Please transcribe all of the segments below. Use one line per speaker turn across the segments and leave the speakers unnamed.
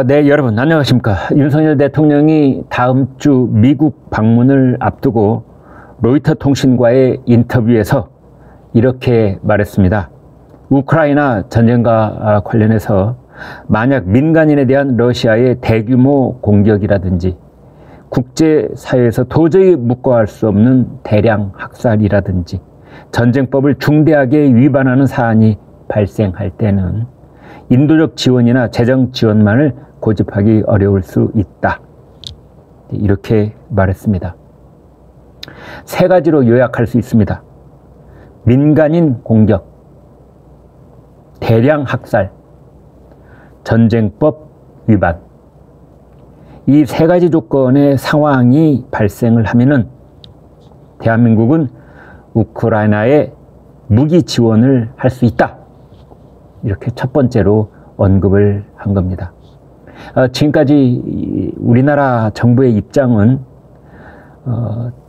네, 여러분 안녕하십니까. 윤석열 대통령이 다음 주 미국 방문을 앞두고 로이터 통신과의 인터뷰에서 이렇게 말했습니다. 우크라이나 전쟁과 관련해서 만약 민간인에 대한 러시아의 대규모 공격이라든지 국제사회에서 도저히 묵과할 수 없는 대량 학살이라든지 전쟁법을 중대하게 위반하는 사안이 발생할 때는 인도적 지원이나 재정 지원만을 고집하기 어려울 수 있다. 이렇게 말했습니다. 세 가지로 요약할 수 있습니다. 민간인 공격, 대량 학살, 전쟁법 위반. 이 세 가지 조건의 상황이 발생을 하면은 대한민국은 우크라이나에 무기 지원을 할 수 있다. 이렇게 첫 번째로 언급을 한 겁니다. 지금까지 우리나라 정부의 입장은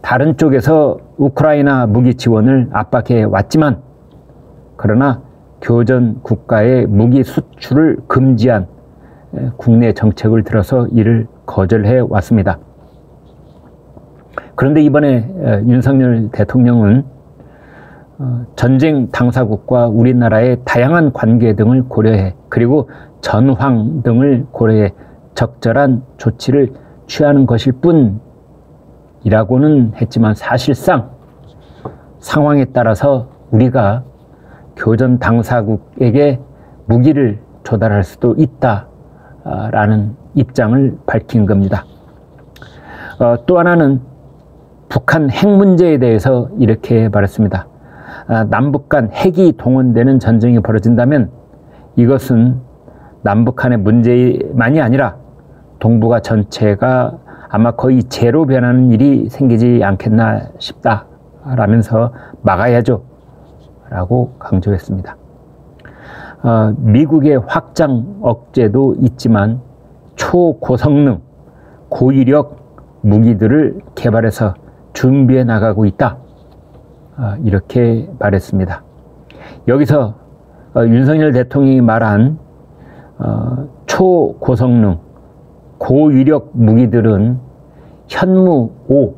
다른 쪽에서 우크라이나 무기 지원을 압박해 왔지만, 그러나 교전 국가의 무기 수출을 금지한 국내 정책을 들어서 이를 거절해 왔습니다. 그런데 이번에 윤석열 대통령은 전쟁 당사국과 우리나라의 다양한 관계 등을 고려해, 그리고 전황 등을 고려해 적절한 조치를 취하는 것일 뿐이라고는 했지만, 사실상 상황에 따라서 우리가 교전 당사국에게 무기를 조달할 수도 있다라는 입장을 밝힌 겁니다. 또 하나는 북한 핵 문제에 대해서 이렇게 말했습니다. 남북 간 핵이 동원되는 전쟁이 벌어진다면 이것은 남북한의 문제만이 아니라 동북아 전체가 아마 거의 제로 변하는 일이 생기지 않겠나 싶다 라면서 막아야죠 라고 강조했습니다. 미국의 확장 억제도 있지만 초고성능, 고위력 무기들을 개발해서 준비해 나가고 있다. 이렇게 말했습니다. 여기서 윤석열 대통령이 말한 초고성능, 고위력 무기들은 현무5,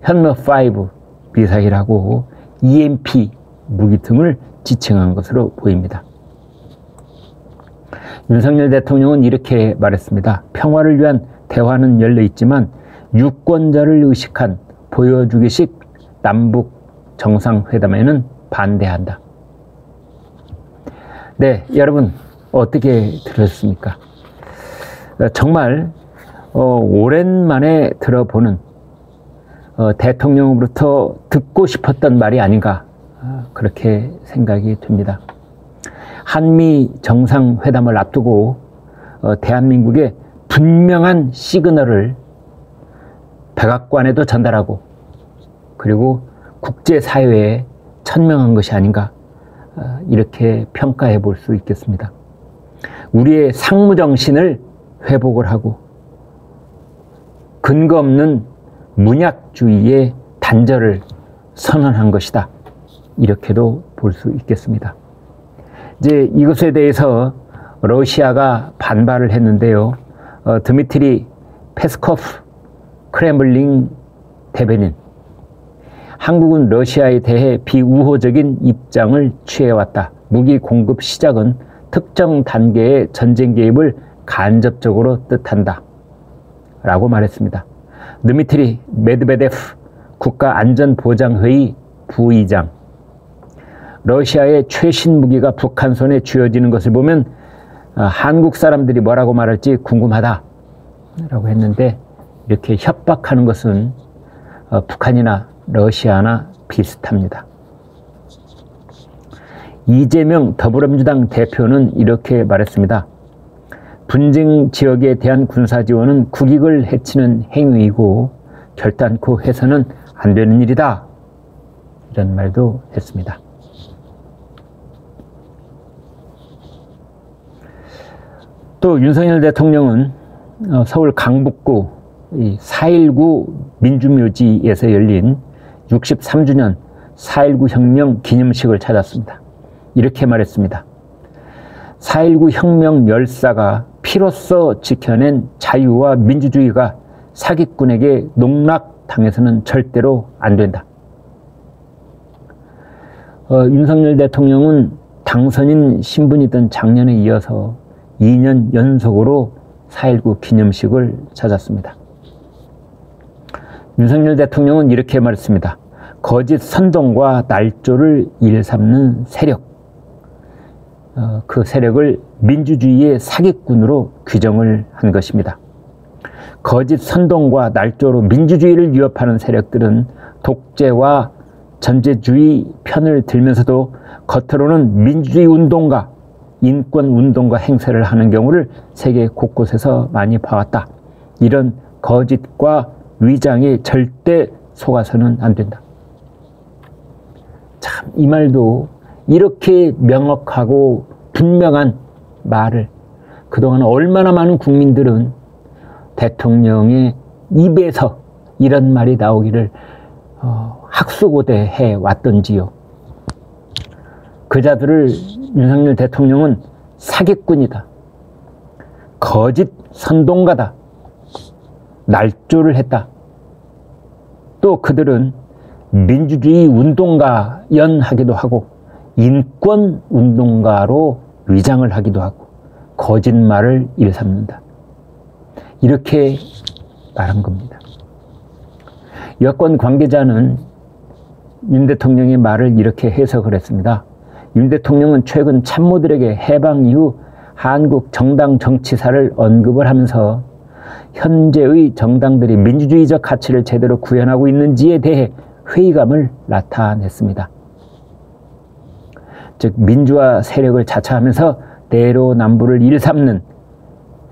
현무5 미사일하고 EMP 무기 등을 지칭한 것으로 보입니다. 윤석열 대통령은 이렇게 말했습니다. 평화를 위한 대화는 열려 있지만 유권자를 의식한 보여주기식 남북 정상회담에는 반대한다. 네, 여러분 어떻게 들으셨습니까? 정말 오랜만에 들어보는 대통령으로부터 듣고 싶었던 말이 아닌가, 그렇게 생각이 듭니다. 한미 정상회담을 앞두고 대한민국의 분명한 시그널을 백악관에도 전달하고, 그리고 국제사회에 천명한 것이 아닌가, 이렇게 평가해 볼 수 있겠습니다. 우리의 상무정신을 회복을 하고 근거 없는 문약주의의 단절을 선언한 것이다, 이렇게도 볼 수 있겠습니다. 이제 이것에 대해서 러시아가 반발을 했는데요. 드미트리 페스코프 크렘블린 대변인, 한국은 러시아에 대해 비우호적인 입장을 취해왔다. 무기 공급 시작은 특정 단계의 전쟁 개입을 간접적으로 뜻한다 라고 말했습니다. 드미트리 메드베데프 국가안전보장회의 부의장, 러시아의 최신 무기가 북한 손에 쥐어지는 것을 보면 한국 사람들이 뭐라고 말할지 궁금하다 라고 했는데, 이렇게 협박하는 것은 북한이나 러시아나 비슷합니다. 이재명 더불어민주당 대표는 이렇게 말했습니다. 분쟁 지역에 대한 군사 지원은 국익을 해치는 행위이고 결단코 해서는 안 되는 일이다, 이런 말도 했습니다. 또 윤석열 대통령은 서울 강북구 4.19 민주묘지에서 열린 63주년 4.19 혁명 기념식을 찾았습니다. 이렇게 말했습니다. 4.19 혁명 열사가 피로써 지켜낸 자유와 민주주의가 사기꾼에게 농락당해서는 절대로 안 된다. 윤석열 대통령은 당선인 신분이던 작년에 이어서 2년 연속으로 4.19 기념식을 찾았습니다. 윤석열 대통령은 이렇게 말했습니다. 거짓 선동과 날조를 일삼는 세력, 그 세력을 민주주의의 사기꾼으로 규정을 한 것입니다. 거짓 선동과 날조로 민주주의를 위협하는 세력들은 독재와 전제주의 편을 들면서도 겉으로는 민주주의 운동가, 인권 운동가 행세를 하는 경우를 세계 곳곳에서 많이 봐왔다. 이런 거짓과 위장에 절대 속아서는 안 된다. 참, 이 말도 이렇게 명확하고 분명한 말을 그동안 얼마나 많은 국민들은 대통령의 입에서 이런 말이 나오기를 학수고대해 왔던지요. 그 자들을 윤석열 대통령은 사기꾼이다, 거짓 선동가다, 날조를 했다. 또 그들은 민주주의 운동가 연하기도 하고 인권 운동가로 위장을 하기도 하고 거짓말을 일삼는다. 이렇게 말한 겁니다. 여권 관계자는 윤 대통령의 말을 이렇게 해석을 했습니다. 윤 대통령은 최근 참모들에게 해방 이후 한국 정당 정치사를 언급을 하면서 현재의 정당들이 민주주의적 가치를 제대로 구현하고 있는지에 대해 회의감을 나타냈습니다. 즉 민주화 세력을 자처하면서 내로남불을 일삼는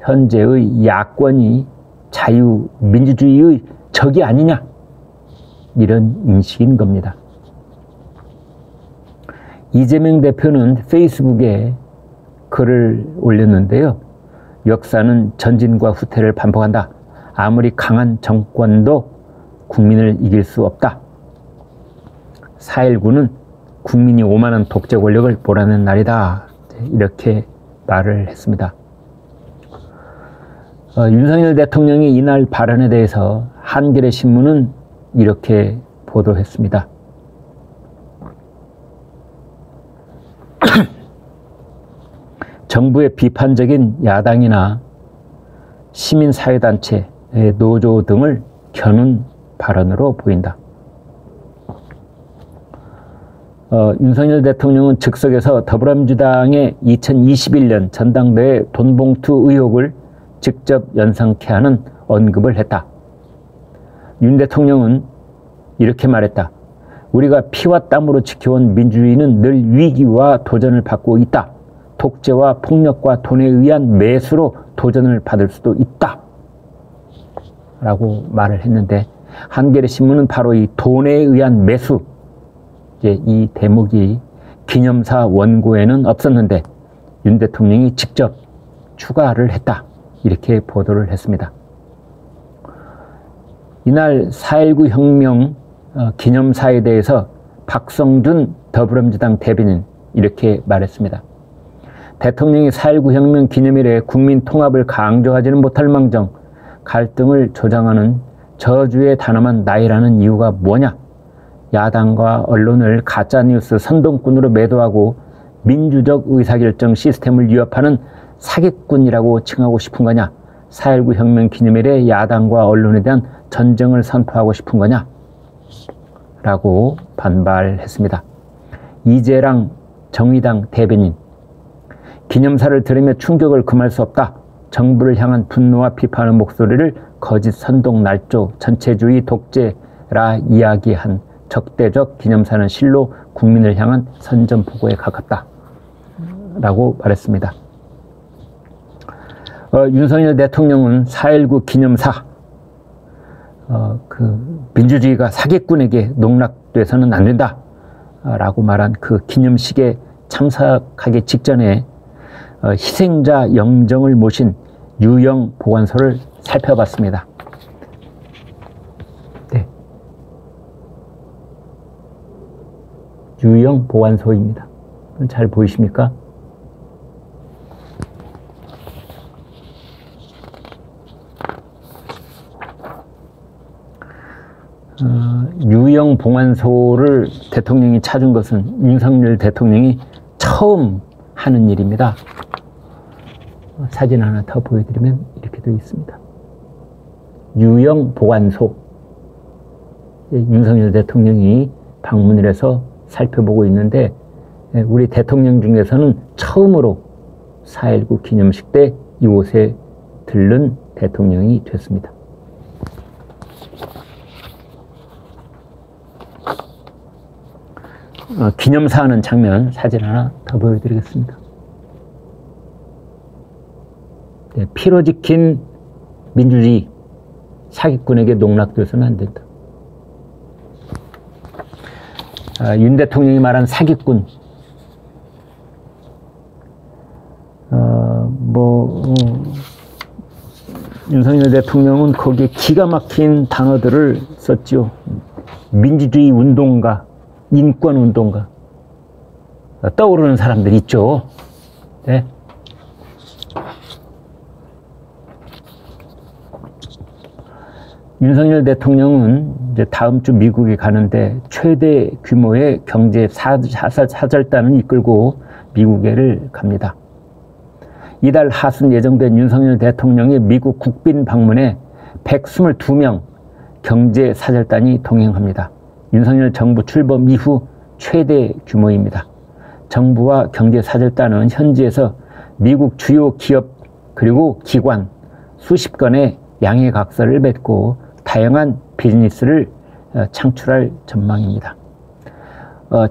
현재의 야권이 자유민주주의의 적이 아니냐, 이런 인식인 겁니다. 이재명 대표는 페이스북에 글을 올렸는데요. 역사는 전진과 후퇴를 반복한다. 아무리 강한 정권도 국민을 이길 수 없다. 4.19는 국민이 오만한 독재 권력을 몰아낸 날이다. 이렇게 말을 했습니다. 윤석열 대통령이 이날 발언에 대해서 한겨레 신문은 이렇게 보도했습니다. 정부의 비판적인 야당이나 시민사회단체, 노조 등을 겨눈 발언으로 보인다. 윤석열 대통령은 즉석에서 더불어민주당의 2021년 전당대회 돈봉투 의혹을 직접 연상케 하는 언급을 했다. 윤 대통령은 이렇게 말했다. 우리가 피와 땀으로 지켜온 민주주의는 늘 위기와 도전을 받고 있다. 독재와 폭력과 돈에 의한 매수로 도전을 받을 수도 있다. 라고 말을 했는데, 한겨레 신문은 바로 이 돈에 의한 매수, 이 대목이 기념사 원고에는 없었는데 윤 대통령이 직접 추가를 했다. 이렇게 보도를 했습니다. 이날 4.19 혁명 기념사에 대해서 박성준 더불어민주당 대변인 이렇게 말했습니다. 대통령이 4.19 혁명 기념일에 국민 통합을 강조하지는 못할 망정 갈등을 조장하는 저주의 단엄한 나이라는 이유가 뭐냐? 야당과 언론을 가짜뉴스 선동꾼으로 매도하고 민주적 의사결정 시스템을 위협하는 사기꾼이라고 칭하고 싶은 거냐? 4.19 혁명 기념일에 야당과 언론에 대한 전쟁을 선포하고 싶은 거냐? 라고 반발했습니다. 이재랑 정의당 대변인, 기념사를 들으며 충격을 금할 수 없다. 정부를 향한 분노와 비판의 목소리를 거짓 선동 날조 전체주의 독재라 이야기한 적대적 기념사는 실로 국민을 향한 선전포고에 가깝다. 라고 말했습니다. 윤석열 대통령은 4.19 기념사, 민주주의가 사기꾼에게 농락돼서는 안 된다. 라고 말한 그 기념식에 참석하기 직전에 희생자 영정을 모신 유영 보관소를 살펴봤습니다. 네. 유영 보관소입니다. 잘 보이십니까? 유형 봉안소를 대통령이 찾은 것은 윤석열 대통령이 처음 하는 일입니다. 사진 하나 더 보여드리면 이렇게 되어 있습니다. 유형 보관소. 윤석열 대통령이 방문을 해서 살펴보고 있는데 우리 대통령 중에서는 처음으로 4.19 기념식 때 이곳에 들른 대통령이 됐습니다. 기념사하는 장면 사진 하나 더 보여드리겠습니다. 네, 피로 지킨 민주주의, 사기꾼에게 농락돼서는 안 된다. 윤 대통령이 말한 사기꾼, 윤석열 대통령은 거기에 기가 막힌 단어들을 썼죠. 민주주의 운동가, 인권 운동가. 떠오르는 사람들 있죠. 네. 윤석열 대통령은 이제 다음 주 미국에 가는데 최대 규모의 경제 사절단을 이끌고 미국에를 갑니다. 이달 하순 예정된 윤석열 대통령의 미국 국빈 방문에 122명 경제 사절단이 동행합니다. 윤석열 정부 출범 이후 최대 규모입니다. 정부와 경제 사절단은 현지에서 미국 주요 기업 그리고 기관 수십 건의 양해각서를 맺고 다양한 비즈니스를 창출할 전망입니다.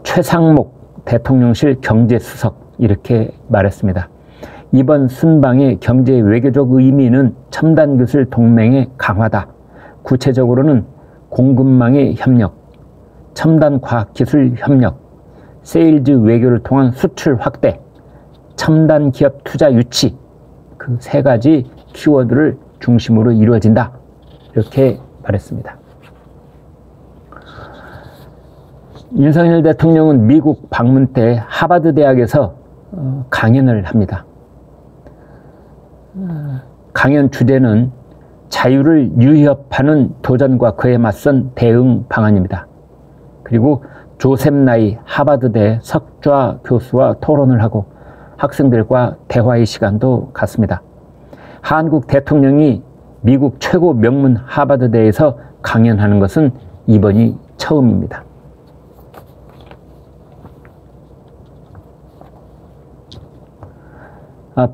최상목 대통령실 경제수석 이렇게 말했습니다. 이번 순방의 경제 외교적 의미는 첨단 기술 동맹의 강화다. 구체적으로는 공급망의 협력, 첨단 과학기술 협력, 세일즈 외교를 통한 수출 확대, 첨단 기업 투자 유치, 그 세 가지 키워드를 중심으로 이루어진다. 이렇게 말했습니다. 윤석열 대통령은 미국 방문 때 하버드 대학에서 강연을 합니다. 강연 주제는 자유를 위협하는 도전과 그에 맞선 대응 방안입니다. 그리고 조셉 나이 하버드대 석좌 교수와 토론을 하고 학생들과 대화의 시간도 갖습니다. 한국 대통령이 미국 최고 명문 하버드대에서 강연하는 것은 이번이 처음입니다.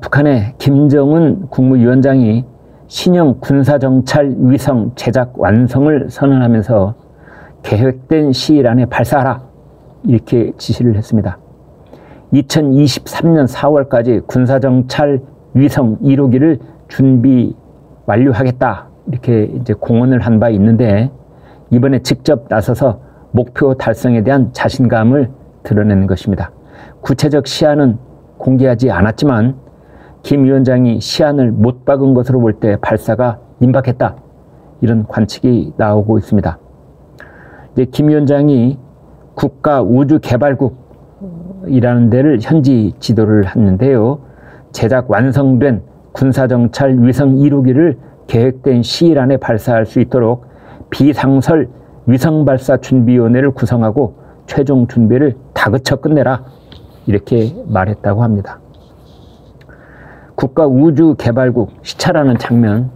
북한의 김정은 국무위원장이 신형 군사정찰 위성 제작 완성을 선언하면서 계획된 시일 안에 발사하라 이렇게 지시를 했습니다. 2023년 4월까지 군사정찰 위성 1호기를 준비 완료하겠다 이렇게 이제 공언을 한 바 있는데 이번에 직접 나서서 목표 달성에 대한 자신감을 드러내는 것입니다. 구체적 시한은 공개하지 않았지만 김 위원장이 시한을 못 박은 것으로 볼 때 발사가 임박했다 이런 관측이 나오고 있습니다. 이제 김 위원장이 국가우주개발국이라는 데를 현지 지도를 했는데요. 제작 완성된 군사정찰 위성 1호기를 계획된 시일 안에 발사할 수 있도록 비상설 위성발사준비위원회를 구성하고 최종 준비를 다그쳐 끝내라 이렇게 말했다고 합니다. 국가우주개발국 시찰하는 장면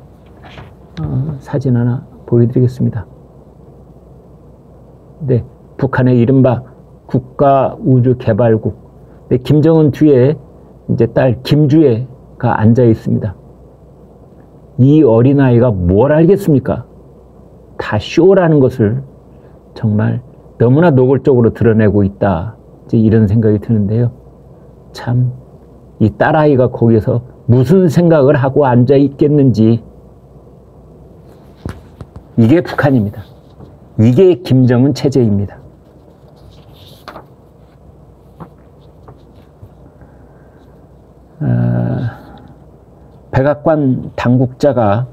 사진 하나 보여드리겠습니다. 네, 북한의 이른바 국가우주개발국. 네, 김정은 뒤에 이제 딸 김주애가 앉아 있습니다. 이 어린아이가 뭘 알겠습니까? 다 쇼라는 것을 정말 너무나 노골적으로 드러내고 있다. 이제 이런 생각이 드는데요. 참, 이 딸아이가 거기서 무슨 생각을 하고 앉아 있겠는지. 이게 북한입니다. 이게 김정은 체제입니다. 백악관 당국자가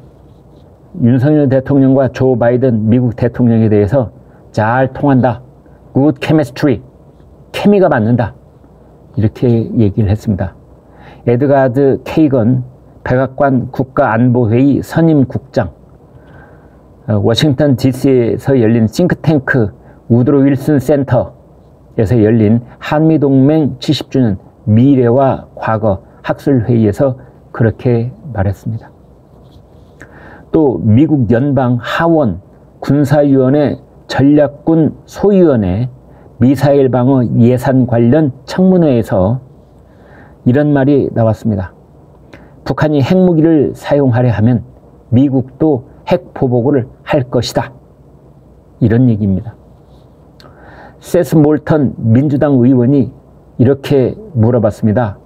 윤석열 대통령과 조 바이든 미국 대통령에 대해서 잘 통한다. Good chemistry. 케미가 맞는다. 이렇게 얘기를 했습니다. 에드가드 케이건 백악관 국가안보회의 선임국장 워싱턴 DC에서 열린 싱크탱크 우드로 윌슨 센터에서 열린 한미동맹 70주년 미래와 과거 학술회의에서 그렇게 말했습니다. 또 미국 연방 하원 군사위원회 전략군 소위원회 미사일 방어 예산 관련 청문회에서 이런 말이 나왔습니다. 북한이 핵무기를 사용하려 하면 미국도 핵보복을 할 것이다. 이런 얘기입니다. 세스 몰턴 민주당 의원이 이렇게 물어봤습니다.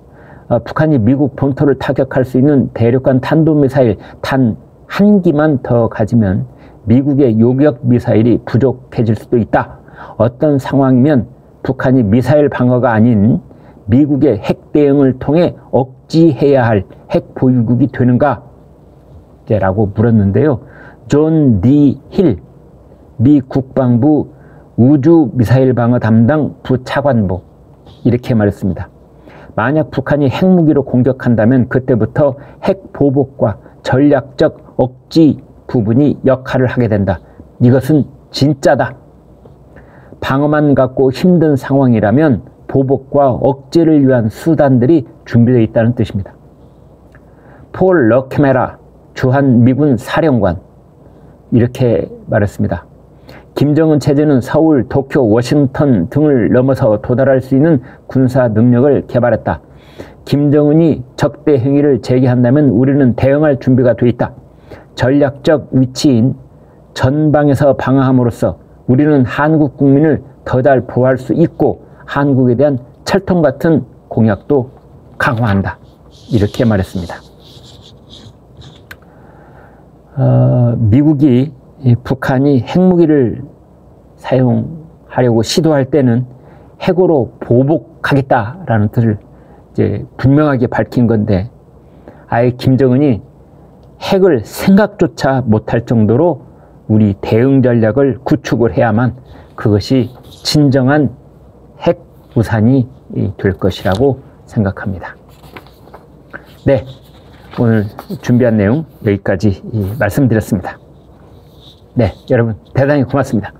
북한이 미국 본토를 타격할 수 있는 대륙간 탄도미사일 단 한 기만 더 가지면 미국의 요격 미사일이 부족해질 수도 있다. 어떤 상황이면 북한이 미사일 방어가 아닌 미국의 핵 대응을 통해 억지해야 할 핵 보유국이 되는가? 라고 물었는데요. 존 디 힐 미 국방부 우주 미사일 방어 담당 부차관보 이렇게 말했습니다. 만약 북한이 핵무기로 공격한다면 그때부터 핵 보복과 전략적 억지 부분이 역할을 하게 된다. 이것은 진짜다. 방어만 갖고 힘든 상황이라면 보복과 억제를 위한 수단들이 준비되어 있다는 뜻입니다. 폴 러케메라 주한 미군 사령관 이렇게 말했습니다. 김정은 체제는 서울, 도쿄, 워싱턴 등을 넘어서 도달할 수 있는 군사 능력을 개발했다. 김정은이 적대 행위를 제기한다면 우리는 대응할 준비가 돼 있다. 전략적 위치인 전방에서 방어함으로써 우리는 한국 국민을 더 잘 보호할 수 있고 한국에 대한 철통 같은 공약도 강화한다. 이렇게 말했습니다. 미국이 북한이 핵무기를 사용하려고 시도할 때는 핵으로 보복하겠다라는 뜻을 이제 분명하게 밝힌 건데 아예 김정은이 핵을 생각조차 못할 정도로 우리 대응 전략을 구축을 해야만 그것이 진정한 핵 우산이 될 것이라고 생각합니다. 네, 오늘 준비한 내용 여기까지 말씀드렸습니다. 네, 여러분 대단히 고맙습니다.